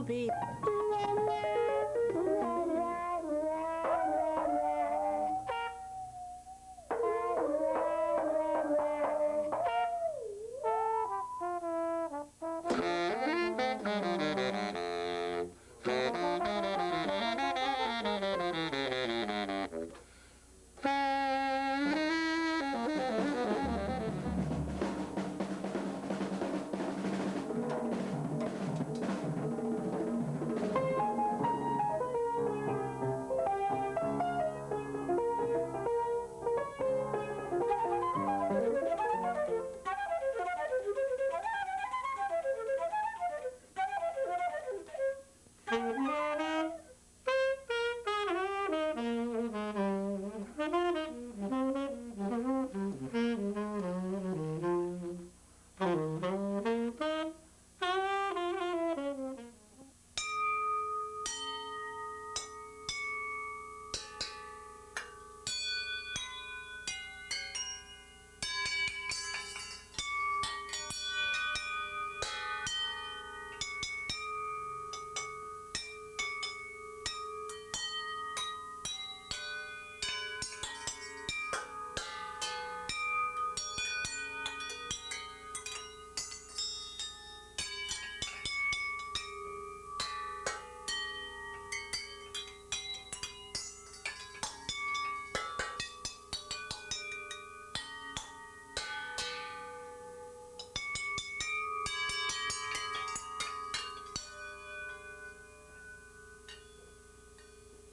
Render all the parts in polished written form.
to be.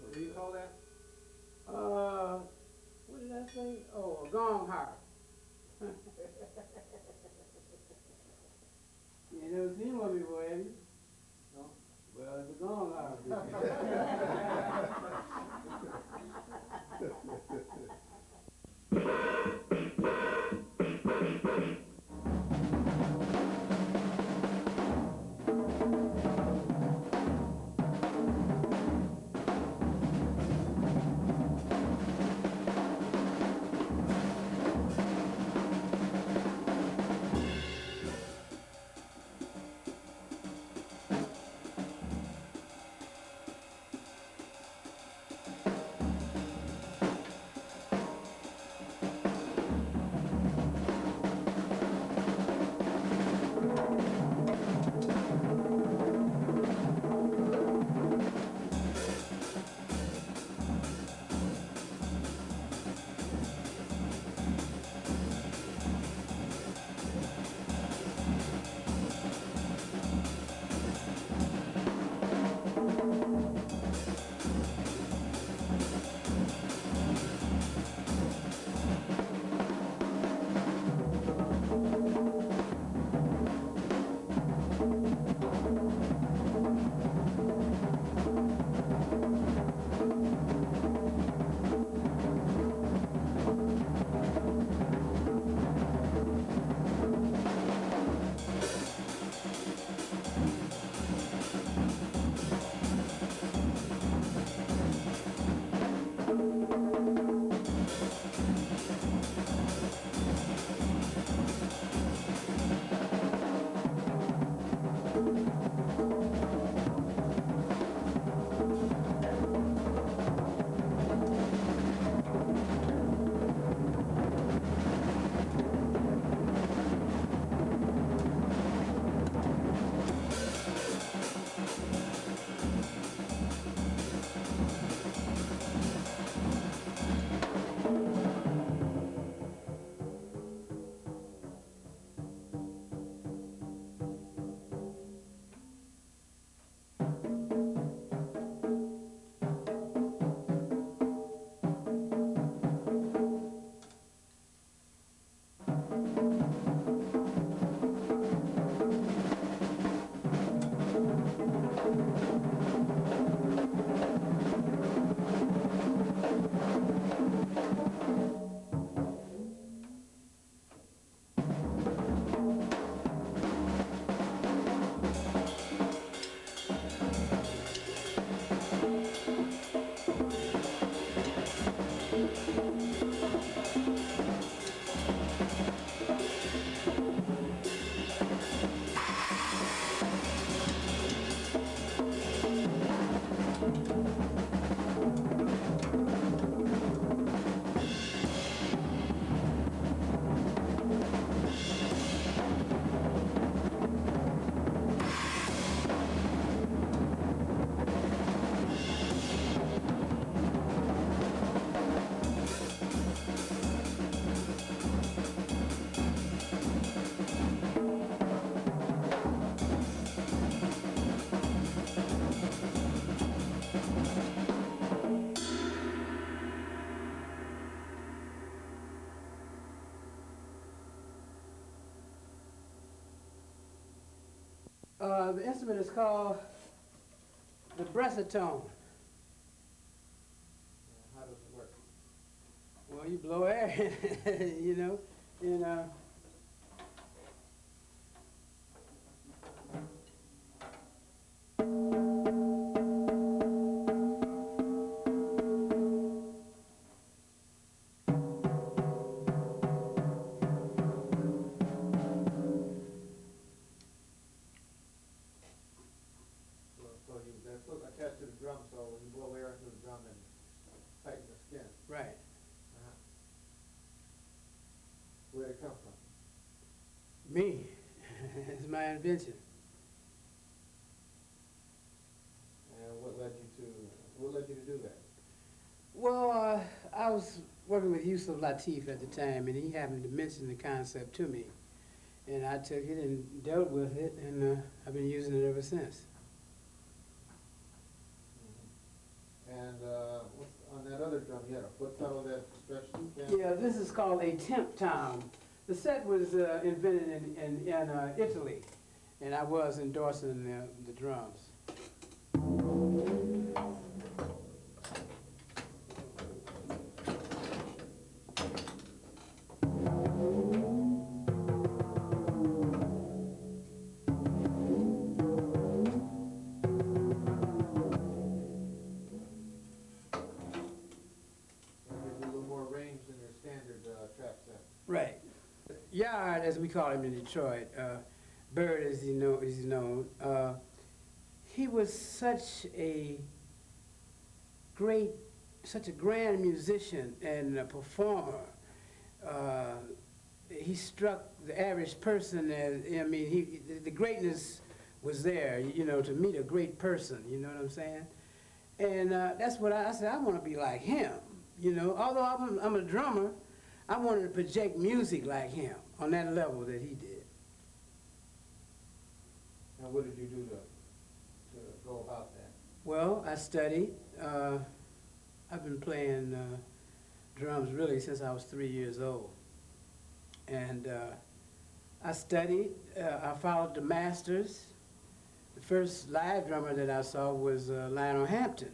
What do you call that? What did I say? Oh, a gong harp. You ain't never seen one before, have you? No? Well, it's a gong harp. The instrument is called the breathatone. How does it work? Well, you blow air, you know, and That's attached to the drum, so when you blow air into the drum and tighten the skin. right. Where'd it come from? Me. It's my invention. And what led you to do that? Well, I was working with Yusuf Latif at the time, and he happened to mention the concept to me. And I took it and dealt with it, and I've been using it ever since. And on that other drum, you had a foot pedal that stretched too? Yeah, this is called a temp tom. The set was invented in Italy, and I was endorsing the drums. Right. Yard, as we call him in Detroit, Bird, as he's known, he was such a grand musician and a performer. He struck the average person as, I mean, the greatness was there, you know, to meet a great person, you know what I'm saying? And that's what I said, I want to be like him, you know. Although I'm a drummer, I wanted to project music like him on that level that he did. And what did you do to go about that? Well, I studied. I've been playing drums really since I was 3 years old. And I studied. I followed the masters. The first live drummer that I saw was Lionel Hampton.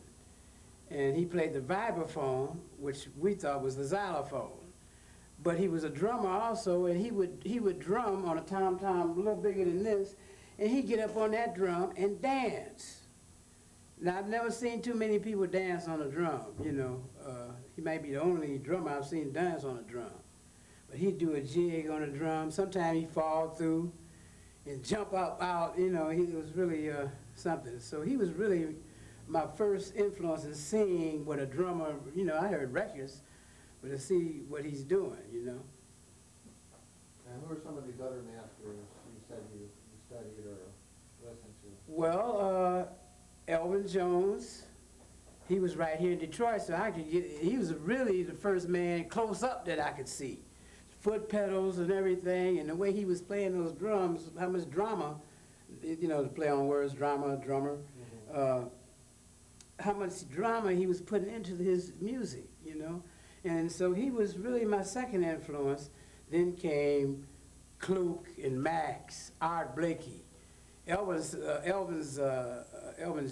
And he played the vibraphone, which we thought was the xylophone. But he was a drummer also, and he would drum on a tom-tom a little bigger than this, and he'd get up on that drum and dance. Now, I've never seen too many people dance on a drum, you know. He might be the only drummer I've seen dance on a drum. But he'd do a jig on a drum. Sometimes he'd fall through and jump up out, you know. He was really something. So he was really my first influence in seeing what a drummer, you know, I heard records, but to see what he's doing, you know. And who are some of these other masters you said you studied or listened to? Well, Elvin Jones, he was right here in Detroit, so I could get, he was really the first man close up that I could see. Foot pedals and everything, and the way he was playing those drums, how much drama, you know, to play on words, drama, drummer, how much drama he was putting into his music, you know. And so he was really my second influence. Then came Kluke and Max, Art Blakey. Elvin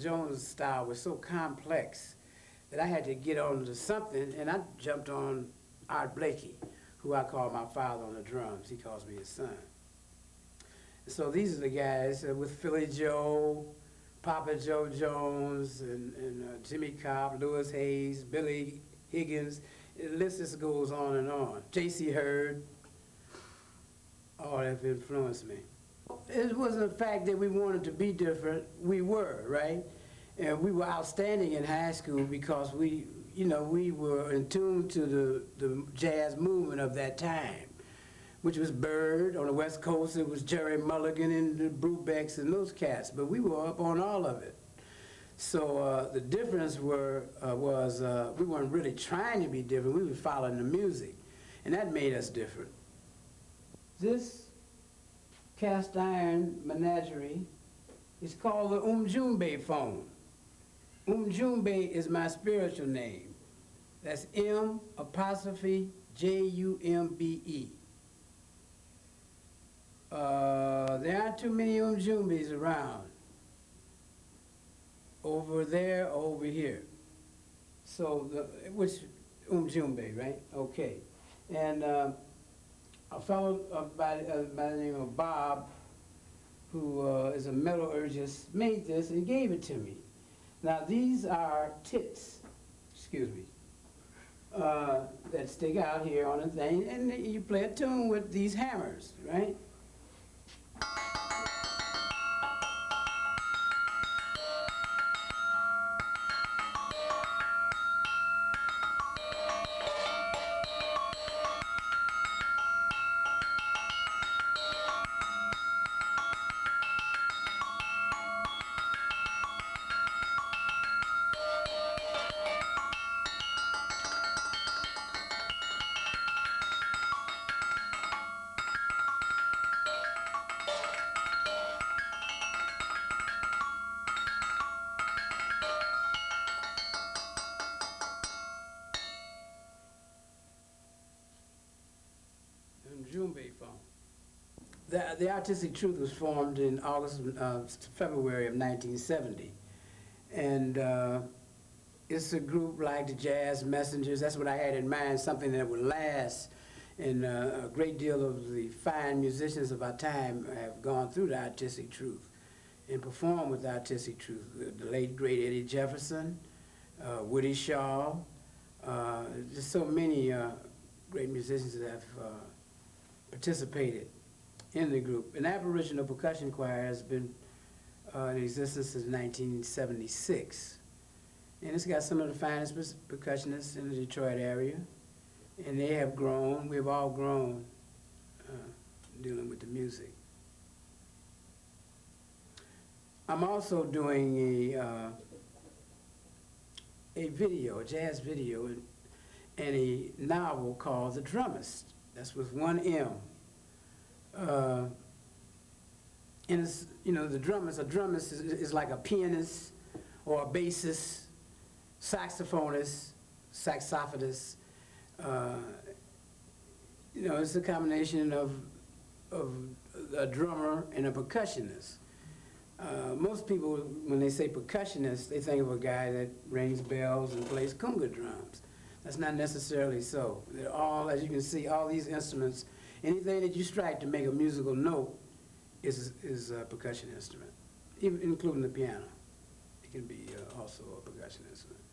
Jones' style was so complex that I had to get on to something, and I jumped on Art Blakey, who I call my father on the drums. He calls me his son. So these are the guys with Philly Joe, Papa Joe Jones, and Jimmy Cobb, Lewis Hayes, Billy Higgins. The list just goes on and on. J.C. Hurd, all have influenced me. It wasn't the fact that we wanted to be different. We were, right? And we were outstanding in high school because we, you know, we were in tune to the jazz movement of that time, which was Bird. On the West Coast, it was Jerry Mulligan and the Brubecks and those cats, but we were up on all of it. So the difference was we weren't really trying to be different. We were following the music, and that made us different. This cast iron menagerie is called the Jumbe Phone. Jumbe is my spiritual name. That's M''Jumbe. There aren't too many Jumbes around. Over there, over here. So, which Jumbe, right? Okay. And a fellow by the name of Bob, who is a metallurgist, made this and gave it to me. Now, these are tits, excuse me, that stick out here on a thing, and you play a tune with these hammers, right? Jumbe Phone. The Artistic Truth was formed in February of 1970. And it's a group like the Jazz Messengers. That's what I had in mind, something that would last. And a great deal of the fine musicians of our time have gone through the Artistic Truth and performed with the Artistic Truth. The late, great Eddie Jefferson, Woody Shaw, just so many great musicians that have participated in the group. An Aboriginal percussion choir has been in existence since 1976. And it's got some of the finest percussionists in the Detroit area. And they have grown, we've all grown dealing with the music. I'm also doing a video, a jazz video, and a novel called The Drummist. That's with one M. And it's, you know, a drummist is like a pianist or a bassist, saxophonist, saxophonist. You know, it's a combination of a drummer and a percussionist. Most people, when they say percussionist, they think of a guy that rings bells and plays conga drums. That's not necessarily so. They're all, as you can see, all these instruments, anything that you strike to make a musical note is a percussion instrument, even including the piano. It can be also a percussion instrument.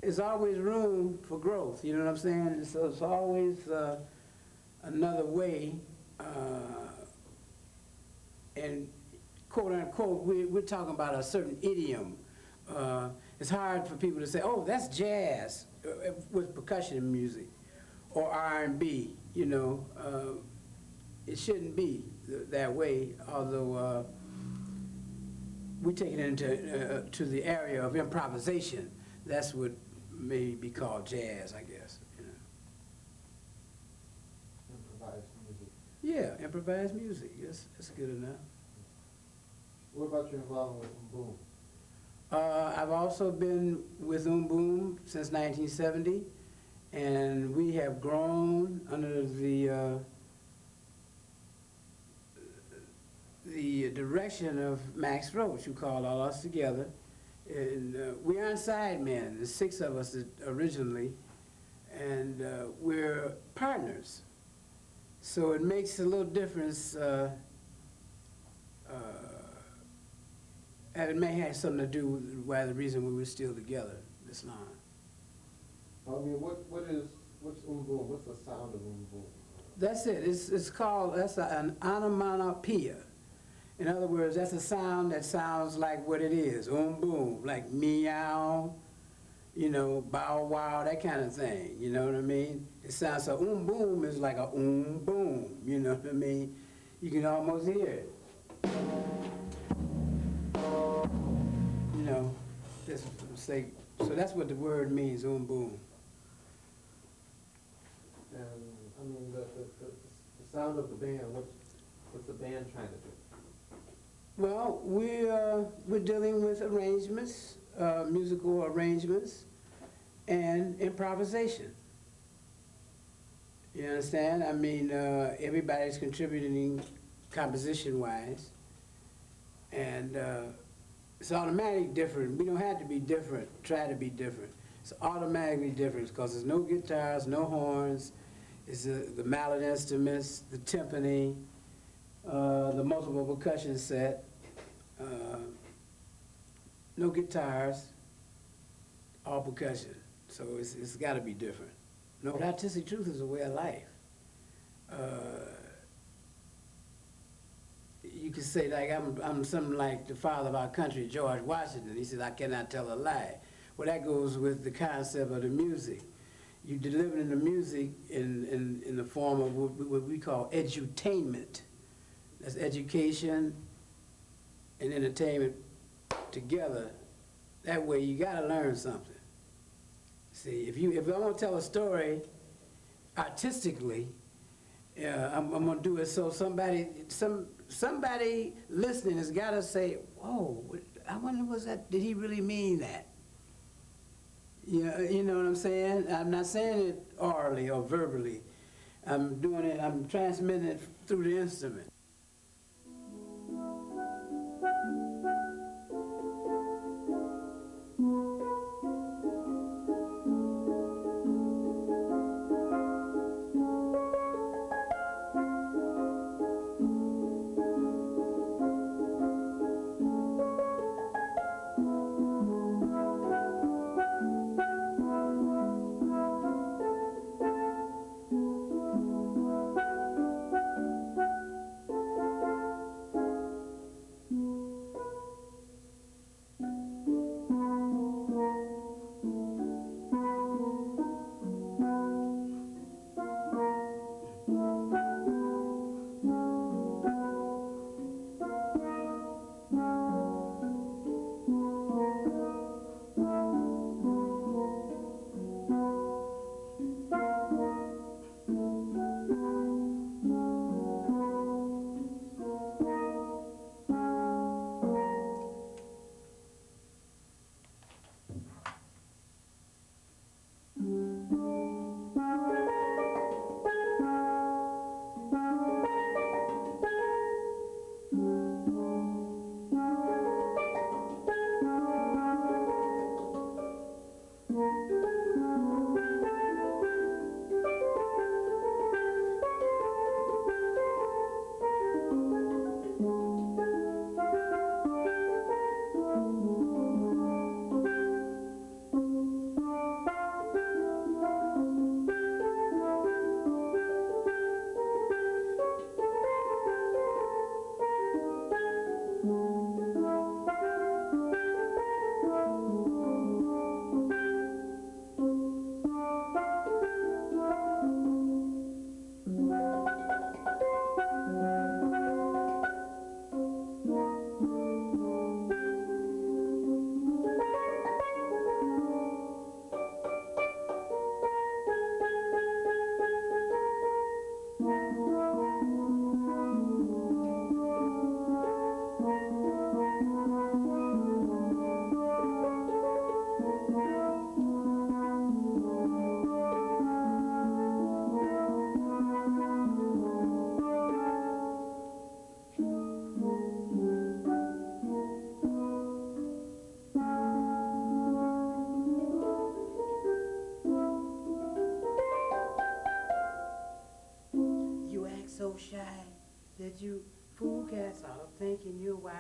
There's always room for growth, you know what I'm saying? So it's always another way, and quote unquote, we're talking about a certain idiom. It's hard for people to say, oh, that's jazz with percussion music, or R&B, you know. It shouldn't be that way, although we take it into to the area of improvisation. That's what may be called jazz, I guess. You know. Improvised music. Yeah, improvised music. Yes, that's good enough. What about your involvement with Boom? I've also been with Boom since 1970, and we have grown under the direction of Max Roach, who called all us together. And we aren't sidemen. There's 6 of us originally, and we're partners. So it makes a little difference, and it may have something to do with why the reason we were still together this long. I mean, what's Boom? What's the sound of Boom? That's it. It's called, that's an onomatopoeia. In other words, that's a sound that sounds like what it is, boom, like meow, you know, bow wow, that kind of thing, you know what I mean? It sounds so, boom is like a boom, you know what I mean? You can almost hear it. You know, just say, so that's what the word means, boom. And, I mean, the sound of the band, what's the band trying to do? Well, we're dealing with arrangements, musical arrangements and improvisation. You understand? I mean, everybody's contributing composition-wise, and it's automatically different. We don't have to be different, try to be different. It's automatically different because there's no guitars, no horns, it's the mallet instruments, the timpani, the multiple percussion set, no guitars, all percussion. So it's got to be different. No, artistic truth is a way of life. You could say, like, I'm something like the father of our country, George Washington. He said, I cannot tell a lie. Well, that goes with the concept of the music. You delivering the music in the form of what we call edutainment. That's education and entertainment together. That way, you got to learn something. See, if I want to tell a story artistically, I'm going to do it so somebody listening has got to say, "Whoa, I wonder did he really mean that?" You know what I'm saying? I'm not saying it orally or verbally. I'm doing it. I'm transmitting it through the instrument. So shy that you fool cats out thinking you're wise.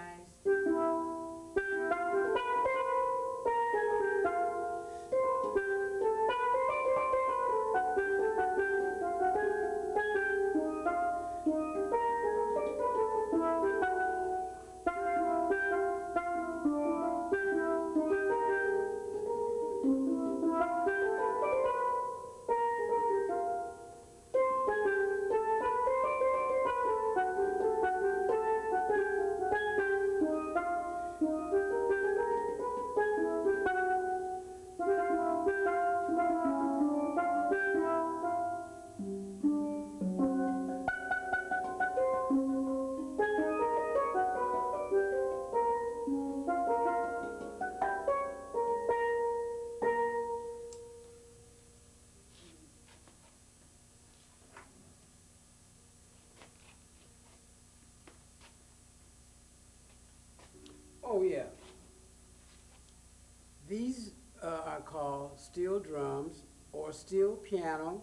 steel drums or steel piano,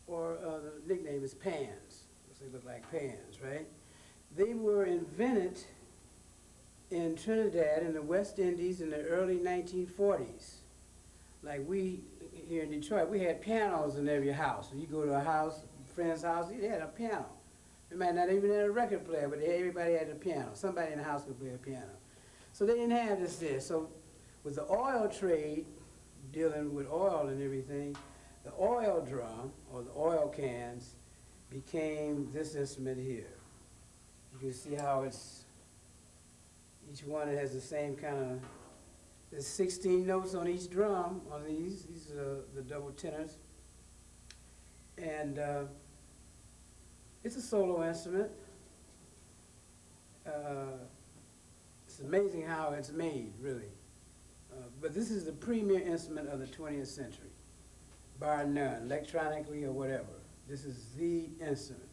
or the nickname is pans, because they look like pans, right? They were invented in Trinidad in the West Indies in the early 1940s. Like we, here in Detroit, we had pianos in every house. When you go to a house, friend's house, they had a piano. They might not even have a record player, but everybody had a piano. Somebody in the house could play a piano. So they didn't have this there. So with the oil trade, dealing with oil and everything, the oil drum, or the oil cans, became this instrument here. You can see how it's, each one has the same kind of, there's 16 notes on each drum, on these are the double tenors. And it's a solo instrument. It's amazing how it's made, really. But this is the premier instrument of the 20th century, bar none, electronically or whatever. This is the instrument.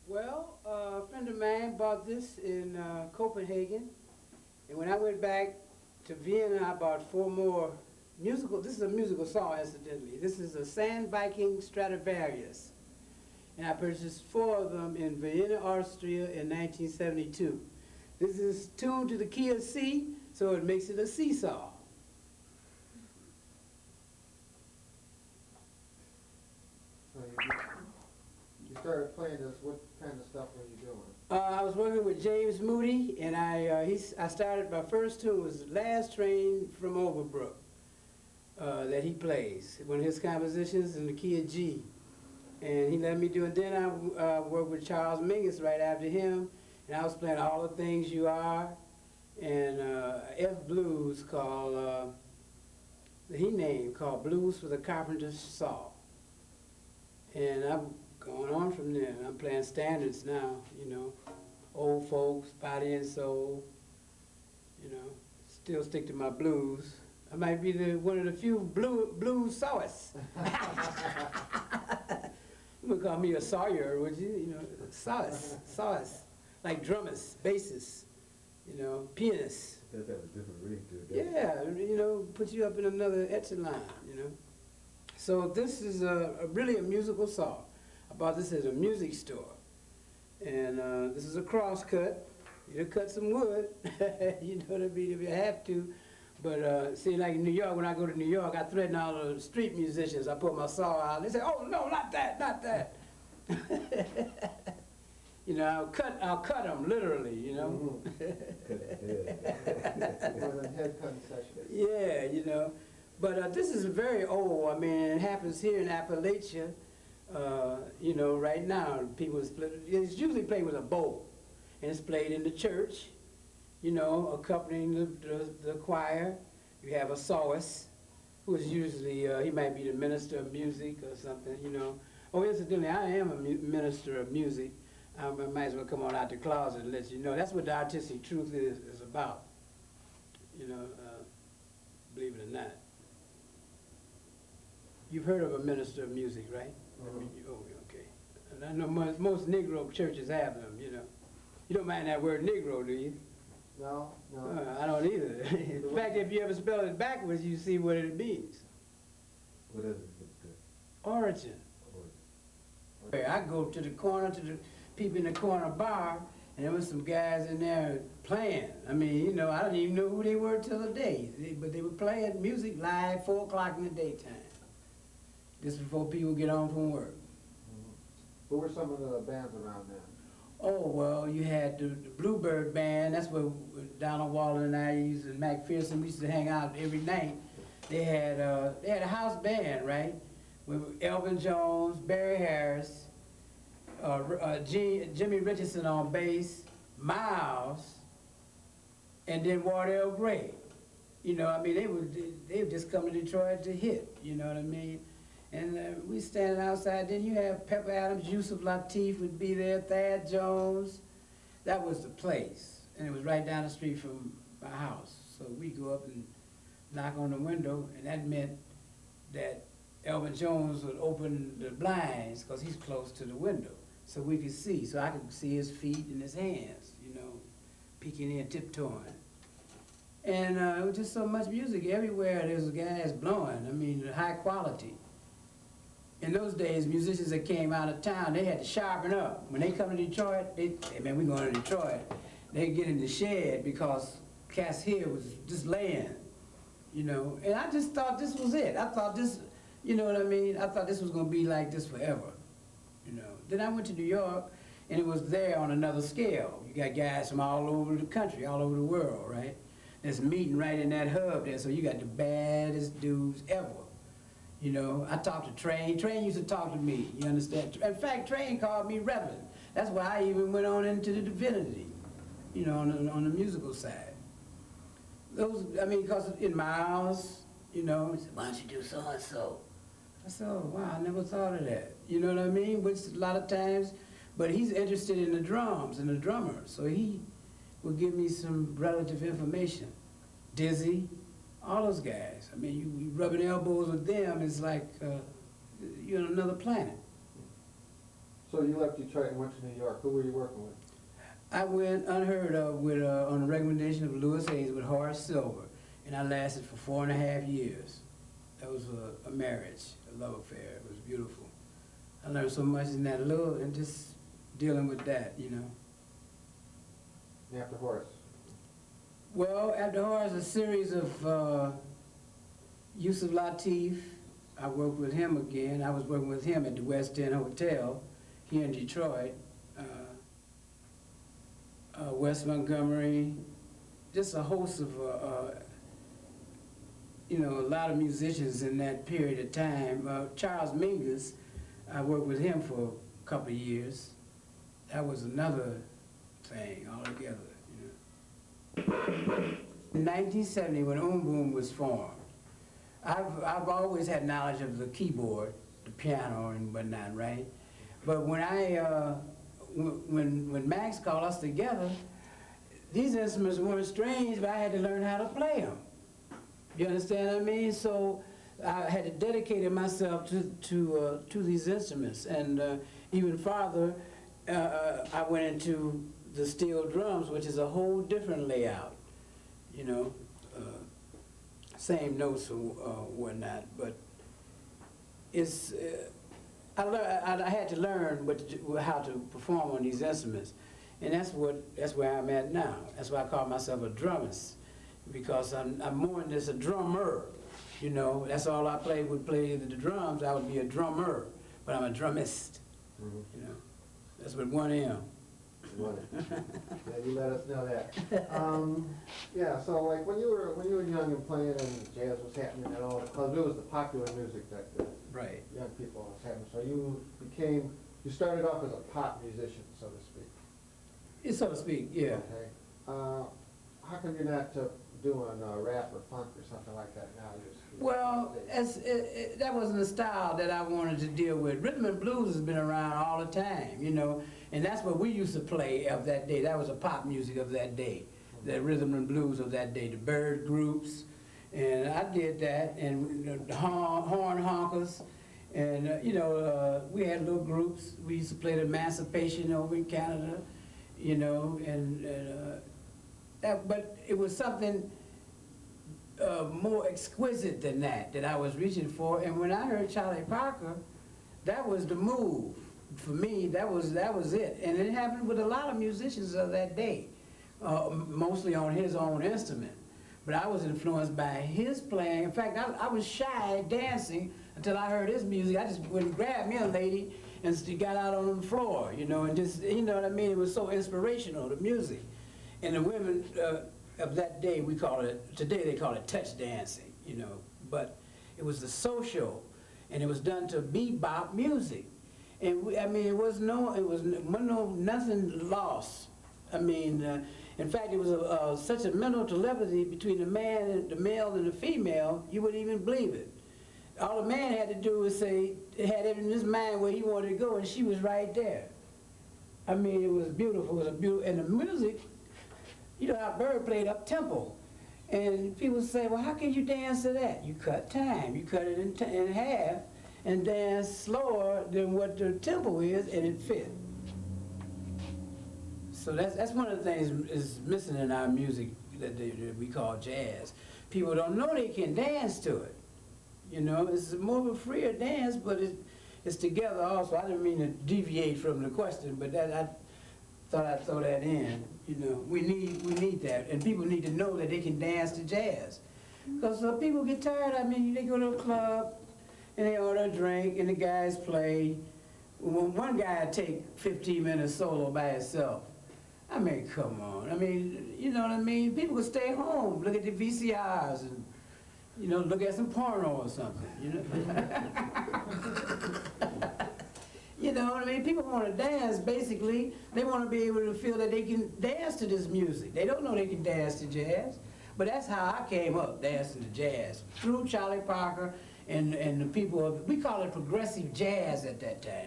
Well, a friend of mine bought this in Copenhagen, and when I went back to Vienna, I bought 4 more musical. This is a musical saw, incidentally. This is a Sand Viking Stradivarius, and I purchased 4 of them in Vienna, Austria in 1972. This is tuned to the key of C, so it makes it a seesaw. So you started playing this, what kind of stuff were you doing? I was working with James Moody, and I started, my first tune was Last Train from Overbrook, that he plays, one of his compositions in the key of G. And he let me do it. Then I worked with Charles Mingus right after him, and I was playing All the Things You Are, and F blues called, he named, called Blues for the Carpenter's Saw. And I'm going on from there. I'm playing standards now, you know, old folks, body and soul, you know, still stick to my blues. I might be one of the few blues sawists. You would call me a sawyer, would you? You know, sawist, like drummers, bassists, you know, pianists. Does have a different ring to it. Yeah, you know, put you up in another echelon, you know. So this is really a musical saw. I bought this at a music store. And this is a crosscut. You cut some wood, you know what I mean, if you have to. But see, like in New York, when I go to New York, I threaten all the street musicians. I put my saw out. They say, "Oh no, not that, not that." You know, I'll cut them literally. You know. Head cutting session. Yeah, you know. But this is very old. I mean, it happens here in Appalachia. You know, right now, it's usually played with a bow, and it's played in the church. You know, accompanying the choir. You have a sawist, who is usually, he might be the minister of music or something, you know. Oh, incidentally, I am a minister of music. I might as well come on out the closet and let you know. That's what the artistic truth is about. You know, believe it or not. You've heard of a minister of music, right? I mean, oh, okay. And I know most Negro churches have them, you know. You don't mind that word Negro, do you? No, no. I don't either. In fact, if you ever spell it backwards, you see what it means. What is it? Origin. I go to the corner, to the people in the corner bar, and there was some guys in there playing. I mean, you know, I didn't even know who they were till the day. But they were playing music live, 4 o'clock in the daytime. This before people get home from work. Who were some of the bands around then? Oh, well, you had the Bluebird Band. That's where Donald Waller and I used to, McPherson, we used to hang out every night. They had a house band, right? With Elvin Jones, Barry Harris, Jimmy Richardson on bass, Miles, and then Wardell Gray. You know, I mean, they would just come to Detroit to hit, you know what I mean? And we standing outside. Then you have Pepper Adams, Yusuf Lateef would be there, Thad Jones. That was the place. And it was right down the street from my house. So we go up and knock on the window, and that meant that Elvin Jones would open the blinds because he's close to the window. So we could see. So I could see his feet and his hands, you know, peeking in, tiptoeing. And it was just so much music everywhere. There was guys blowing. I mean, high quality. In those days, musicians that came out of town, they had to sharpen up. When they come to Detroit, hey man, we going to Detroit. They get in the shed because cats here was just laying, you know. And I just thought this was it. I thought this, you know what I mean? I thought this was going to be like this forever, you know. Then I went to New York, and it was there on another scale. You got guys from all over the country, all over the world, right? There's meeting right in that hub there, so you got the baddest dudes ever. You know, I talked to Train. Train used to talk to me, you understand? In fact, Train called me Reverend. That's why I even went on into the divinity, you know, on the musical side. Those, I mean, because in Miles, you know, he said, why don't you do so-and-so? I said, oh, wow, I never thought of that. You know what I mean? Which a lot of times, but he's interested in the drums and the drummer, so he will give me some relative information. Dizzy. All those guys. I mean, you rubbing elbows with them is like you're on another planet. So you left Detroit and went to New York. Who were you working with? I went unheard of with on the recommendation of Louis Hayes with Horace Silver, and I lasted for 4.5 years. That was a marriage, a love affair. It was beautiful. I learned so much in that love and just dealing with that, you know. And after Horace? Well, after Horace, a series of Yusuf Lateef. I worked with him again. I was working with him at the West End Hotel here in Detroit. Wes Montgomery, just a host of, you know, a lot of musicians in that period of time. Charles Mingus, I worked with him for a couple of years. That was another thing altogether. In 1970, when Boom was formed, I've always had knowledge of the keyboard, the piano and whatnot, right? But when when Max called us together, these instruments weren't strange, but I had to learn how to play them. You understand what I mean? So I had to dedicate myself to these instruments, and even farther, I went into the steel drums, which is a whole different layout, you know, same notes and whatnot, but it's, I had to learn how to perform on these instruments, and that's where I'm at now. That's why I call myself a drummist, because I'm more than just a drummer, you know. That's all I would play the drums. I would be a drummer, but I'm a drummist, you know. That's with one M. Yeah, you let us know that. Yeah, so like when you were young and playing and jazz was happening and all, because it was the popular music that the Right. young people was having. So you started off as a pop musician, so to speak. So to speak, yeah. Okay. How come you're not doing rap or funk or something like that now. Well, that wasn't the style that I wanted to deal with. Rhythm and blues has been around all the time, you know, and that's what we used to play of that day. That was the pop music of that day, the rhythm and blues of that day, the bird groups, and I did that, and the horn honkers, and you know, we had little groups. We used to play the Emancipation over in Canada, you know, but it was something more exquisite than that I was reaching for. And when I heard Charlie Parker, that was the move. For me, that was it. And it happened with a lot of musicians of that day, mostly on his own instrument. But I was influenced by his playing. In fact, I was shy dancing until I heard his music. I just went and grabbed me a lady and got out on the floor, you know, and just, you know what I mean? It was so inspirational, the music. And the women of that day, we call it, today they call it touch dancing, you know, but it was the social, and it was done to bebop music. And I mean, nothing lost. I mean, in fact, it was such a mental telepathy between the male and the female, you wouldn't even believe it. All the man had to do was say, had it in his mind where he wanted to go, and she was right there. I mean, it was beautiful, and the music, you know how Bird played up tempo. And people say, well, how can you dance to that? You cut time, you cut it in half and dance slower than what the tempo is, and it fit. So that's one of the things is missing in our music that we call jazz. People don't know they can dance to it. You know, it's more of a freer dance, but it's together also. I didn't mean to deviate from the question, but I thought I'd throw that in. You know, we need that, and people need to know that they can dance to jazz. Because people get tired. I mean, they go to a club, and they order a drink, and the guys play. One guy would take 15 minutes solo by himself. I mean, come on. I mean, you know what I mean? People could stay home, look at the VCRs, and, you know, look at some porno or something, you know? You know what I mean? People want to dance, basically. They want to be able to feel that they can dance to this music. They don't know they can dance to jazz. But that's how I came up, dancing to jazz, through Charlie Parker and the people of, we call it progressive jazz at that time.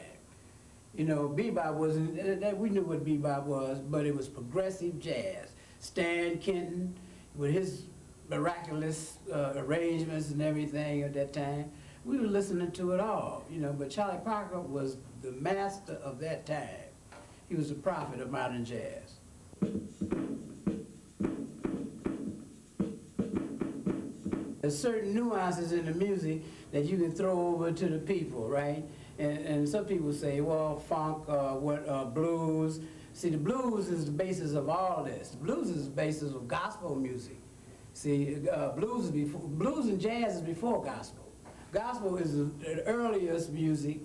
You know, bebop wasn't, we knew what bebop was, but it was progressive jazz. Stan Kenton, with his miraculous arrangements and everything at that time, we were listening to it all, you know, but Charlie Parker was the master of that time. He was the prophet of modern jazz. There's certain nuances in the music that you can throw over to the people, right? And some people say, well, funk, blues. See, the blues is the basis of all this. The blues is the basis of gospel music. See, blues and jazz is before gospel. Gospel is the earliest music,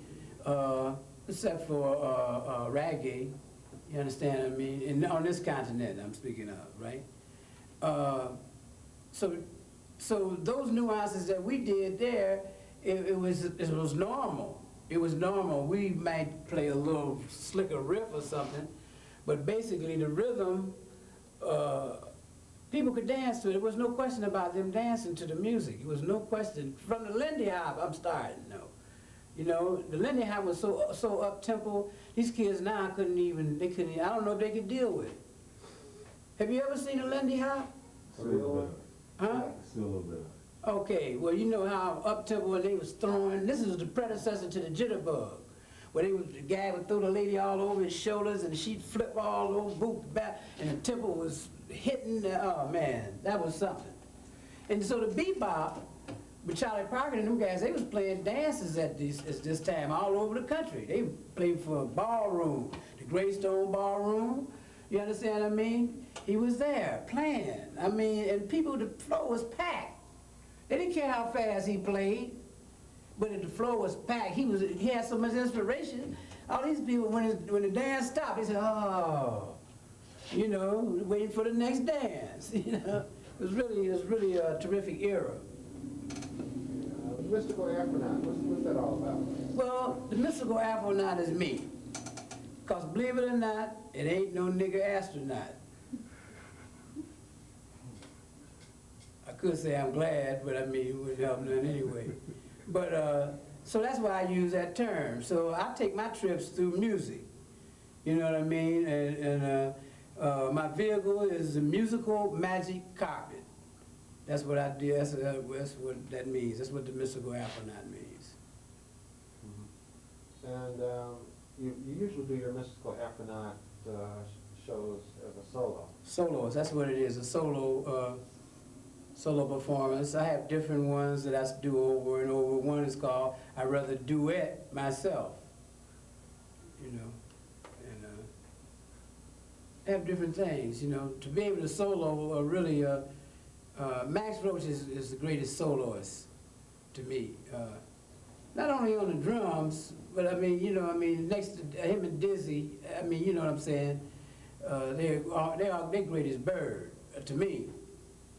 except for reggae. You understand what I mean? And on this continent, I'm speaking of, right? So those nuances that we did there, it was normal. It was normal. We might play a little slicker riff or something, but basically the rhythm, people could dance to it. There was no question about them dancing to the music. It was no question. From the Lindy Hop, I'm starting, though. You know, the Lindy Hop was so up-tempo, these kids now couldn't even, I don't know if they could deal with it. Have you ever seen a Lindy Hop? Huh? Still a little bit. Okay, well, you know how up-tempo they was throwing, this is the predecessor to the jitterbug, where the guy would throw the lady all over his shoulders and she'd flip all over, boot back, and the tempo was hitting, oh man, that was something. And so the bebop, with Charlie Parker and them guys, they was playing dances at this time all over the country. They played for a ballroom, the Greystone Ballroom, you understand what I mean? He was there playing, I mean, and the floor was packed. They didn't care how fast he played, but if the floor was packed, he had so much inspiration. All these people, when the dance stopped, they said, oh, you know, waiting for the next dance. You know, it was really a terrific era. Mystical Afronaut, what's that all about? Well, the mystical Afronaut is me. Because believe it or not, it ain't no nigger astronaut. could say I'm glad, but I mean, it wouldn't help none anyway. But, so that's why I use that term. So I take my trips through music, you know what I mean? And my vehicle is a musical magic carpet. That's what I do, that's what that means. That's what the mystical Afronaut means. And you usually do your mystical Afronaut shows as a solo. Solos, that's what it is, a solo performance. I have different ones that I do over and over. One is called I Rather Duet Myself, you know, and I have different things, you know. To be able to solo really, Max Roach is the greatest soloist to me. Not only on the drums, but I mean, you know, I mean, next to him and Dizzy, I mean, you know what I'm saying? They're greatest bird to me,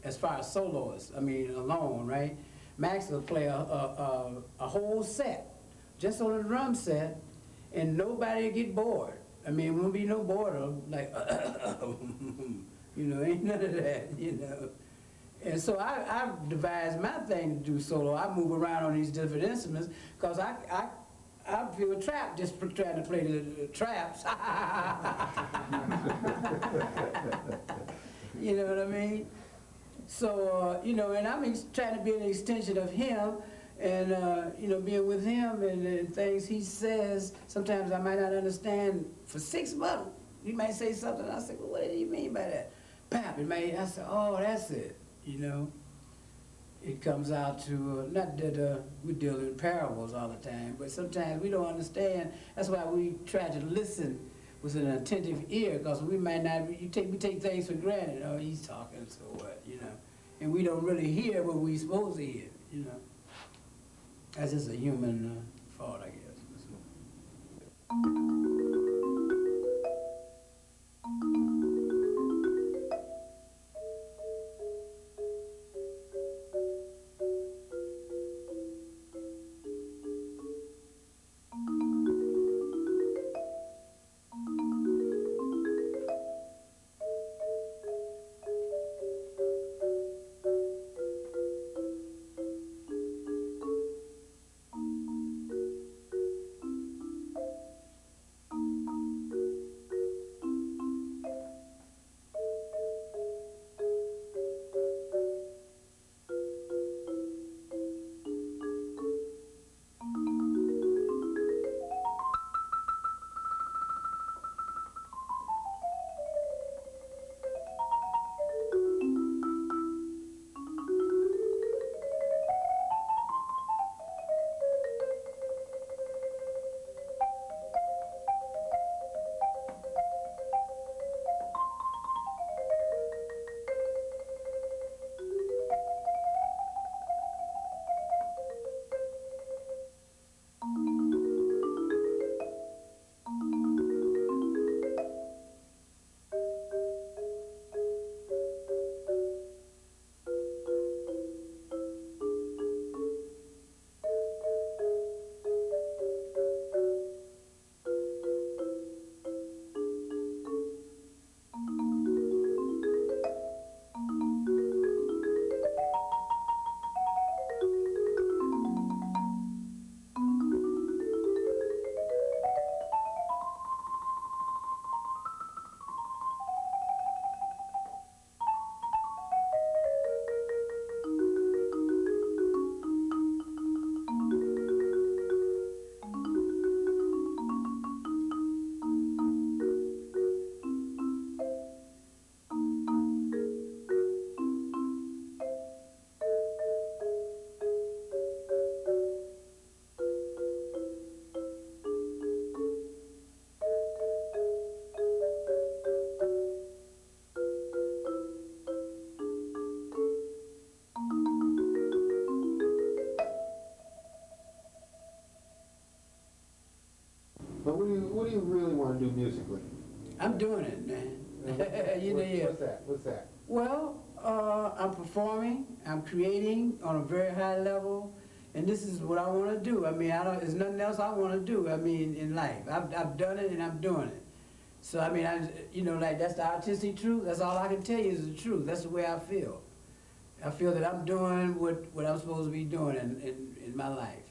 as far as soloists. I mean, alone, right? Max will play a whole set, just on a drum set, and nobody will get bored. I mean, there won't be no boredom, like, you know, ain't none of that, you know. And so I devised my thing to do solo. I move around on these different instruments because I feel trapped just trying to play the traps. You know what I mean? So, you know, and I'm trying to be an extension of him and, you know, being with him and things he says, sometimes I might not understand for 6 months. He might say something, and I say, well, what do you mean by that? Pap, I say, oh, that's it. You know, it comes out to, not that we deal in parables all the time, but sometimes we don't understand. That's why we try to listen with an attentive ear, because we might not, we take things for granted. Oh, he's talking, so what, you know. And we don't really hear what we're supposed to hear, you know. That's just a human fault, I guess. But what do you really want to do musically? I'm doing it, man. You know, yeah. What's that? Well, I'm performing, I'm creating on a very high level, and this is what I want to do. I mean, there's nothing else I want to do, I mean, in life. I've done it and I'm doing it. So, I mean, you know, like, that's the artistic truth. That's all I can tell you is the truth. That's the way I feel. I feel that I'm doing what I'm supposed to be doing in my life.